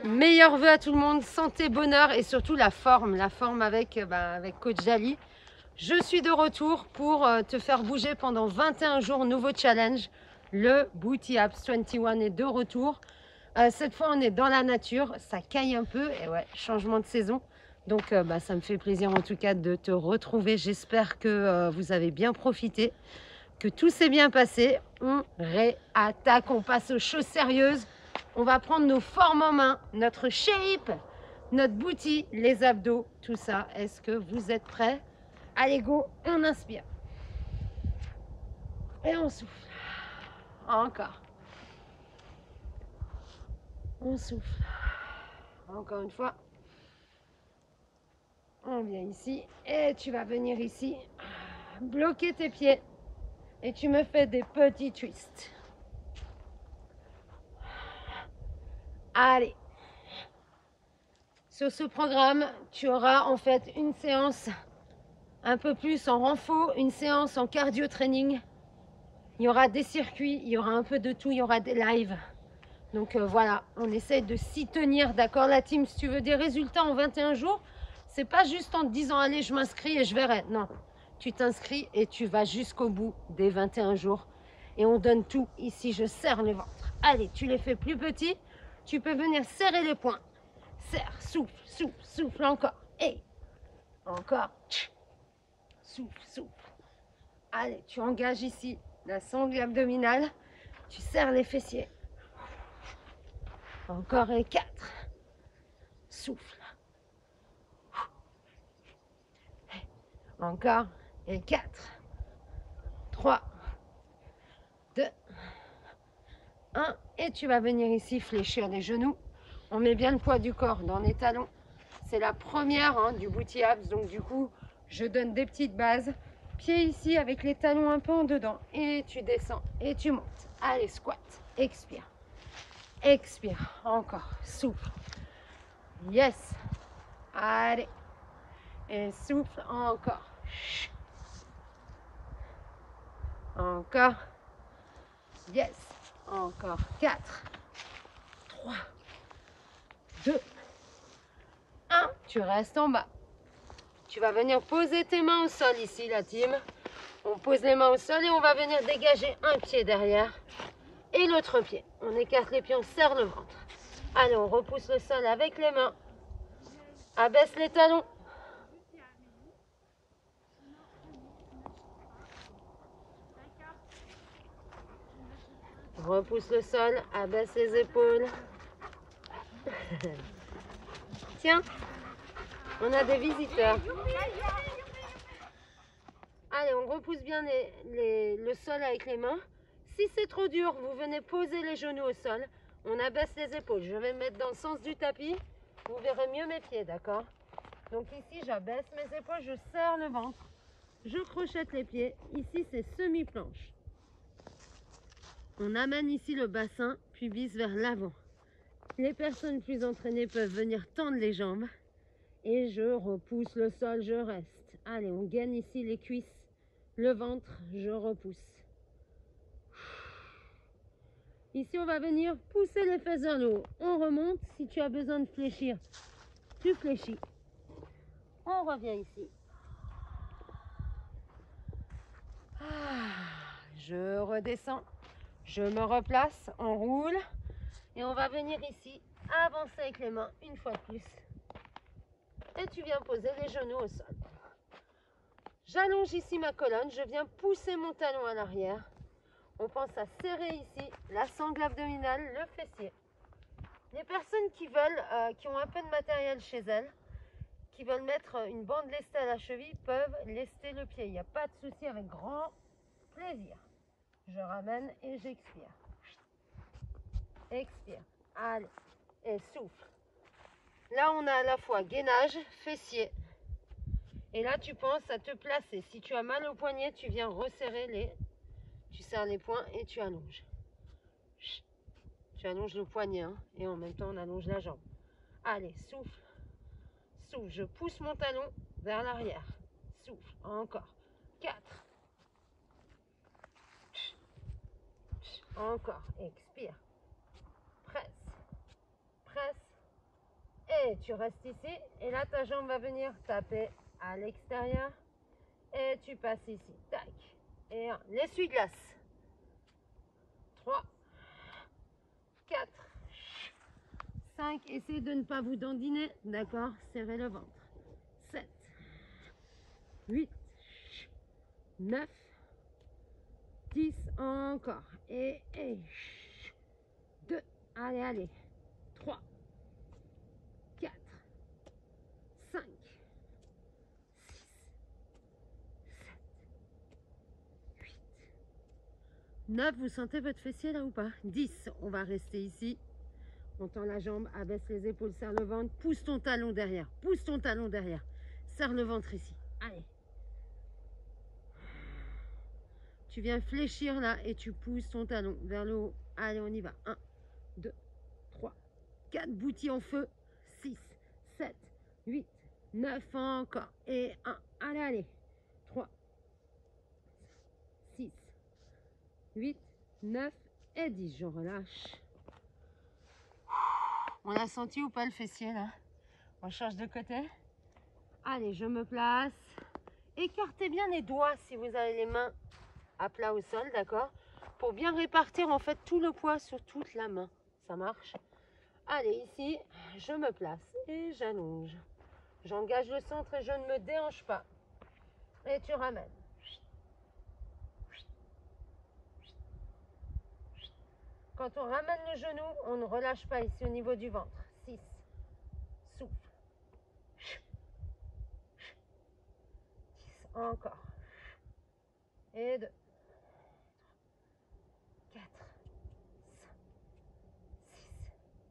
Meilleurs vœux à tout le monde, santé, bonheur et surtout la forme avec, avec coach Jali. Je suis de retour pour te faire bouger pendant 21 jours, nouveau challenge. Le Booty Abs 21 est de retour. Cette fois, on est dans la nature, ça caille un peu et ouais, changement de saison. Donc, ça me fait plaisir en tout cas de te retrouver. J'espère que vous avez bien profité, que tout s'est bien passé. On réattaque, on passe aux choses sérieuses. On va prendre nos formes en main, notre shape, notre booty, les abdos, tout ça. Est-ce que vous êtes prêts? Allez, go, on inspire. Et on souffle. Encore. On souffle. Encore une fois. On vient ici et tu vas venir ici, bloquer tes pieds et tu me fais des petits twists. Allez. Sur ce programme, tu auras en fait une séance un peu plus en renfort, une séance en cardio training. Il y aura des circuits, il y aura un peu de tout, il y aura des lives. Donc voilà, on essaye de s'y tenir, d'accord la team? Si tu veux des résultats en 21 jours, c'est pas juste en te disant allez je m'inscris et je verrai. Non, tu t'inscris et tu vas jusqu'au bout des 21 jours. Et on donne tout. Ici, je serre le ventre. Allez, tu les fais plus petits. Tu peux venir serrer les poings. Serre, souffle, souffle, souffle encore. Et encore. Souffle, souffle. Allez, tu engages ici la sangle abdominale. Tu serres les fessiers. Encore et 4. Souffle. Encore et 4. 3. 2. 1. Et tu vas venir ici fléchir les genoux. On met bien le poids du corps dans les talons. C'est la première du booty abs. Donc du coup, je donne des petites bases. Pieds ici avec les talons un peu en dedans. Et tu descends et tu montes. Allez, squat. Expire. Expire. Encore. Souffle. Yes. Allez. Et souffle encore. Encore. Yes. Encore. 4. 3. 2. 1. Tu restes en bas. Tu vas venir poser tes mains au sol ici, la team. On pose les mains au sol et on va venir dégager un pied derrière et l'autre pied. On écarte les pieds, on serre le ventre. Allez, on repousse le sol avec les mains. Abaisse les talons. Repousse le sol, abaisse les épaules. Tiens, on a des visiteurs. Allez, on repousse bien le sol avec les mains. Si c'est trop dur, vous venez poser les genoux au sol. On abaisse les épaules. Je vais me mettre dans le sens du tapis. Vous verrez mieux mes pieds, d'accord? Donc ici, j'abaisse mes épaules, je serre le ventre. Je crochette les pieds. Ici, c'est semi-planche. On amène ici le bassin, puis vise vers l'avant. Les personnes plus entraînées peuvent venir tendre les jambes. Et je repousse le sol, je reste. Allez, on gaine ici les cuisses, le ventre, je repousse. Ici, on va venir pousser les fesses vers le haut. On remonte. Si tu as besoin de fléchir, tu fléchis. On revient ici. Je redescends. Je me replace. On roule. Et on va venir ici avancer avec les mains une fois de plus. Et tu viens poser les genoux au sol. J'allonge ici ma colonne. Je viens pousser mon talon à l'arrière. On pense à serrer ici la sangle abdominale, le fessier. Les personnes qui veulent, qui ont un peu de matériel chez elles, qui veulent mettre une bande lestée à la cheville, peuvent lester le pied. Il n'y a pas de souci, avec grand plaisir. Je ramène et j'expire. Expire. Allez. Et souffle. Là, on a à la fois gainage, fessier. Et là, tu penses à te placer. Si tu as mal au poignet, tu viens resserrer les... Tu serres les poings et tu allonges. Tu allonges le poignet et en même temps on allonge la jambe. Allez, souffle. Souffle. Je pousse mon talon vers l'arrière. Souffle. Encore. 4. Encore. Expire. Presse. Presse. Et tu restes ici. Et là, ta jambe va venir taper à l'extérieur. Et tu passes ici. Tac. Et 1. L'essuie-glace. 3, 4, 5. Essayez de ne pas vous dandiner. D'accord? Serrez le ventre. 7, 8, 9, 10. Encore. Et 2. Allez, allez. 3, 4, 5, 6, 7, 8, 9. Vous sentez votre fessier là ou pas? 10. On va rester ici. On tend la jambe, abaisse les épaules, serre le ventre. Pousse ton talon derrière. Pousse ton talon derrière. Serre le ventre ici. Allez. Tu viens fléchir là et tu pousses ton talon vers le haut. Allez, on y va. 1, 2, 3, 4. Boutis en feu. 6, 7, 8, 9. Encore. Et 1. Allez, allez. 3, 6, 8, 9 et 10. Je relâche. On a senti ou pas le fessier là? On change de côté. Allez, je me place. Écartez bien les doigts si vous avez les mains à plat au sol, d'accord? Pour bien répartir en fait tout le poids sur toute la main. Ça marche? Allez, ici, je me place et j'allonge. J'engage le centre et je ne me déhanche pas. Et tu ramènes. Quand on ramène le genou, on ne relâche pas ici au niveau du ventre. 6. Souffle. 10. Encore. Et 2. 4. 5. 6. 7.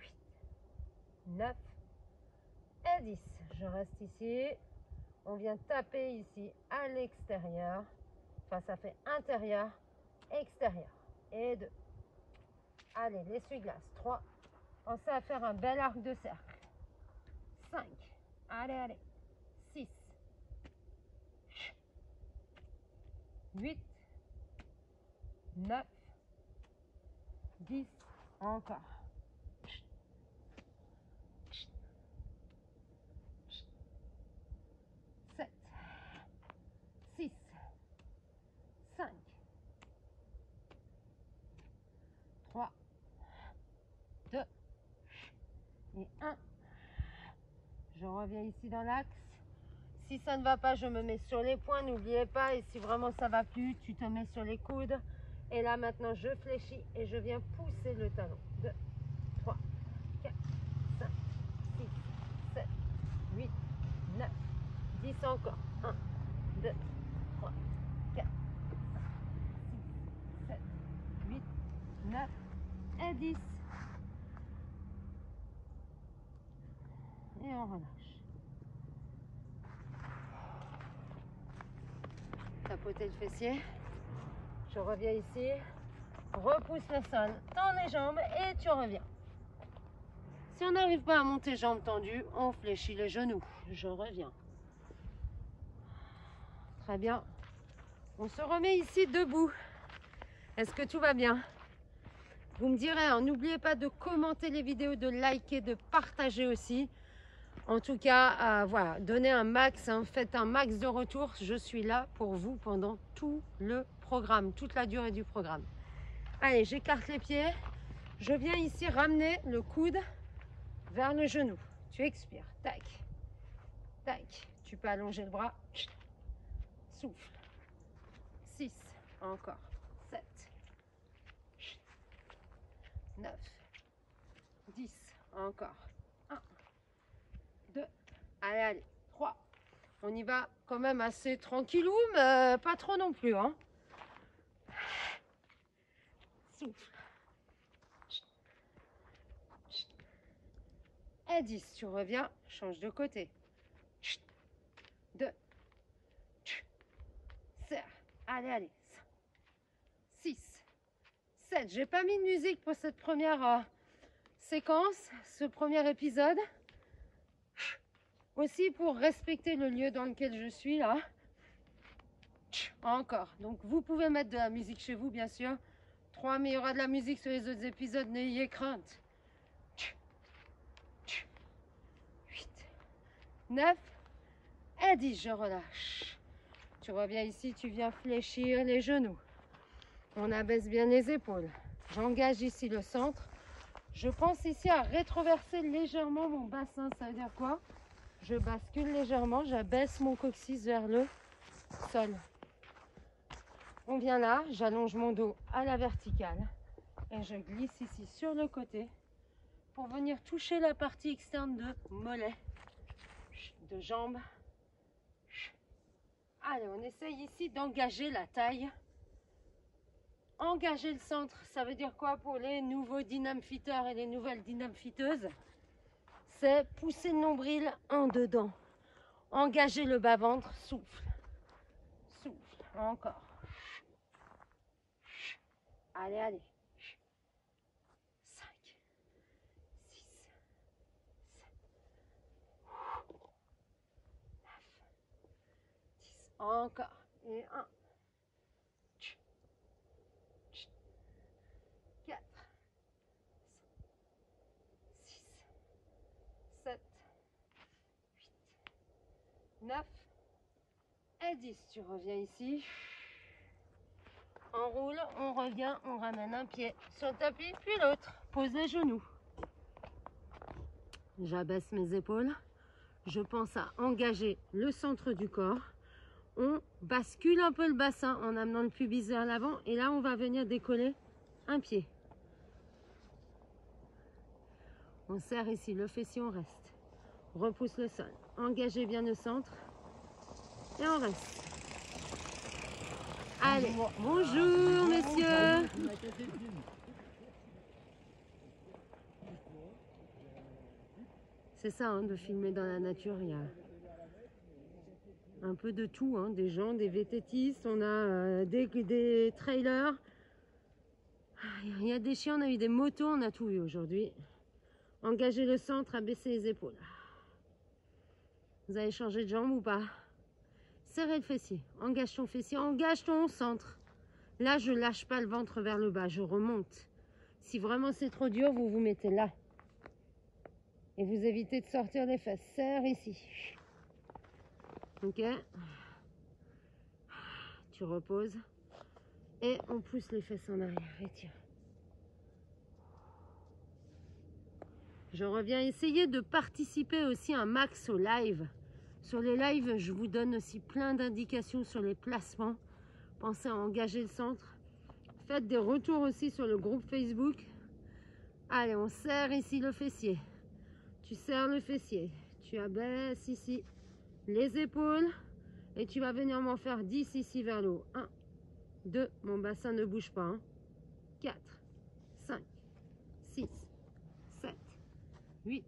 8. 9. Et 10. Je reste ici. On vient taper ici à l'extérieur. Enfin, ça fait intérieur, extérieur. Et 2. Allez, l'essuie-glace. 3. Pensez à faire un bel arc de cercle. 5. Allez, allez. 6. 8. 9. 10. Encore. 7. 6. 5. 3. 2. Et 1. Je reviens ici dans l'axe. Si ça ne va pas, je me mets sur les poings, n'oubliez pas. Et si vraiment ça va plus, tu te mets sur les coudes. Et là maintenant, je fléchis et je viens pousser le talon. 2, 3, 4, 5, 6, 7, 8, 9, 10 encore. 1, 2, 3, 4, 5, 6, 7, 8, 9 et 10. Et on relâche. Tapoter le fessier. Je reviens ici. Repousse le sol. Tends les jambes et tu reviens. Si on n'arrive pas à monter jambes tendues, on fléchit les genoux. Je reviens. Très bien. On se remet ici debout. Est-ce que tout va bien? Vous me direz, hein, n'oubliez pas de commenter les vidéos, de liker, de partager aussi. En tout cas, voilà, donnez un max, hein, faites un max de retours. Je suis là pour vous pendant tout le programme, toute la durée du programme. Allez, j'écarte les pieds. Je viens ici ramener le coude vers le genou. Tu expires. Tac. Tac. Tu peux allonger le bras. Souffle. 6. Encore. 7. 9. 10. Encore. 1. 2. Allez, allez. 3. On y va quand même assez tranquillou, mais pas trop non plus, hein. Souffle. Et 10. Tu reviens. Change de côté. 2. Serre. Allez, allez. 6. 7. J'ai pas mis de musique pour cette première séquence, ce premier épisode. Aussi pour respecter le lieu dans lequel je suis là. Encore. Donc vous pouvez mettre de la musique chez vous, bien sûr. 3, mais il y aura de la musique sur les autres épisodes, n'ayez crainte. 9 et 10. Je relâche. Tu reviens ici, tu viens fléchir les genoux. On abaisse bien les épaules. J'engage ici le centre. Je pense ici à rétroverser légèrement mon bassin. Ça veut dire quoi? Je bascule légèrement, j'abaisse mon coccyx vers le sol. On vient là, j'allonge mon dos à la verticale et je glisse ici sur le côté pour venir toucher la partie externe de mollet, de jambes. Allez, on essaye ici d'engager la taille. Engager le centre, ça veut dire quoi pour les nouveaux dynamfiteurs et les nouvelles dynamfiteuses? C'est pousser le nombril en dedans. Engager le bas-ventre, souffle. Souffle, encore. Allez, allez. 5, 6, 7, 9, 10. Encore. Et 1, 4, 6, 7, 8, 9 et 10. Tu reviens ici. On roule, on revient, on ramène un pied sur le tapis, puis l'autre. Pose les genoux. J'abaisse mes épaules. Je pense à engager le centre du corps. On bascule un peu le bassin en amenant le pubis vers l'avant. Et là, on va venir décoller un pied. On serre ici le fessier, on reste. Repousse le sol. Engagez bien le centre. Et on reste. Allez, bonjour messieurs. C'est ça, hein, de filmer dans la nature. Il y a un peu de tout, hein, des gens, des vététistes, on a des trailers. Il y a des chiens, on a eu des motos, on a tout eu aujourd'hui. Engagez le centre, abaissez les épaules. Vous avez changé de jambe ou pas? Serrez le fessier, engage ton fessier, engage ton centre. Là, je lâche pas le ventre vers le bas, je remonte. Si vraiment c'est trop dur, vous vous mettez là. Et vous évitez de sortir les fesses. Serre ici. Ok. Tu reposes. Et on pousse les fesses en arrière. Étire. Je reviens essayer de participer aussi un max au live. Sur les lives, je vous donne aussi plein d'indications sur les placements. Pensez à engager le centre. Faites des retours aussi sur le groupe Facebook. Allez, on serre ici le fessier. Tu serres le fessier. Tu abaisses ici les épaules. Et tu vas venir m'en faire 10 ici vers le haut. 1, 2, mon bassin ne bouge pas. Hein. 4, 5, 6, 7, 8,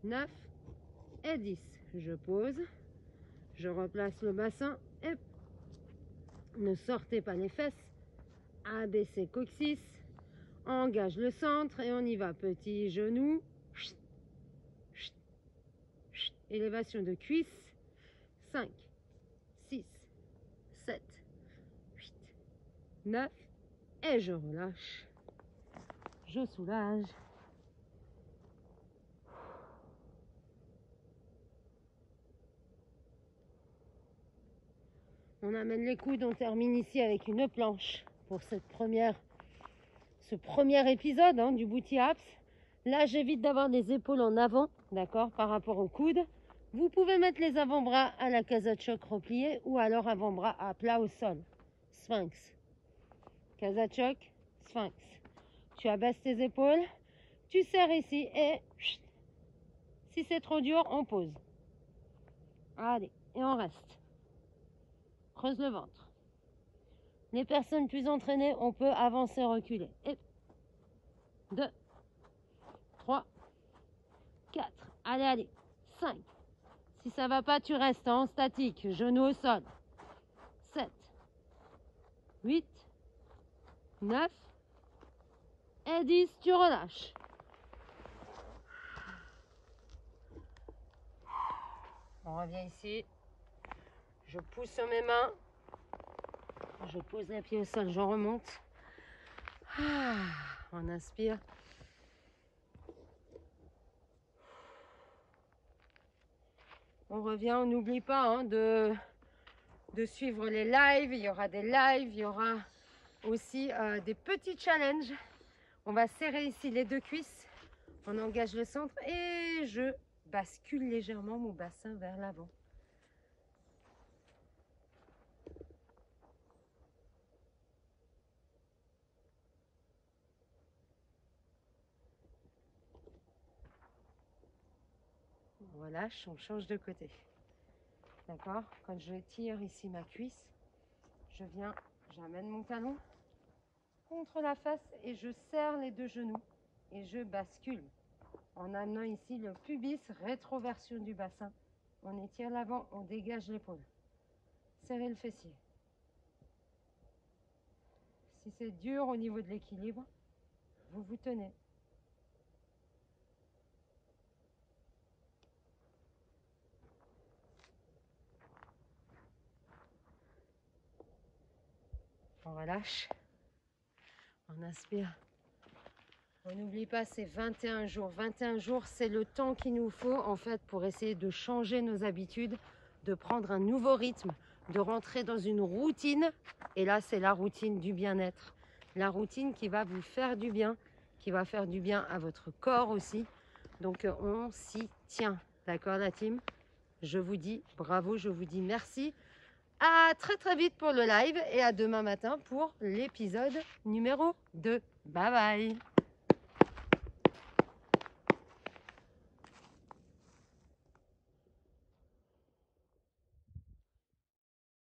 9 et 10. Je pose. Je replace le bassin. Et ne sortez pas les fesses. Abaissez coccyx. Engage le centre et on y va. Petit genou. Élévation de cuisse. 5, 6, 7, 8, 9. Et je relâche. Je soulage. On amène les coudes, on termine ici avec une planche pour ce premier épisode hein, du Booty Abs. Là, j'évite d'avoir des épaules en avant, d'accord, par rapport aux coudes. Vous pouvez mettre les avant-bras à la Kazachok repliée ou alors avant-bras à plat au sol. Sphinx. Kazachok, Sphinx. Tu abaisses tes épaules, tu serres ici et si c'est trop dur, on pose. Allez, et on reste. Creuse le ventre. Les personnes plus entraînées, on peut avancer, reculer. Et 2, 3, 4. Allez, allez. 5. Si ça va pas, tu restes en statique. Genou au sol. 7, 8, 9 et 10. Tu relâches. On revient ici. Je pousse sur mes mains. Je pose les pieds au sol, je remonte. On inspire. On revient, on n'oublie pas hein, de suivre les lives. Il y aura des lives, il y aura aussi des petits challenges. On va serrer ici les 2 cuisses. On engage le centre et je bascule légèrement mon bassin vers l'avant. On relâche, on change de côté. D'accord? Quand je tire ici ma cuisse, je viens, j'amène mon talon contre la face et je serre les 2 genoux et je bascule. En amenant ici le pubis, rétroversion du bassin. On étire l'avant, on dégage l'épaule. Serrez le fessier. Si c'est dur au niveau de l'équilibre, vous vous tenez. On relâche. On inspire. On n'oublie pas, c'est 21 jours. 21 jours, c'est le temps qu'il nous faut en fait pour essayer de changer nos habitudes, de prendre un nouveau rythme, de rentrer dans une routine. Et là, c'est la routine du bien-être. La routine qui va vous faire du bien, qui va faire du bien à votre corps aussi. Donc, on s'y tient. D'accord, la team? Je vous dis bravo, je vous dis merci. À très très vite pour le live et à demain matin pour l'épisode numéro 2. Bye bye!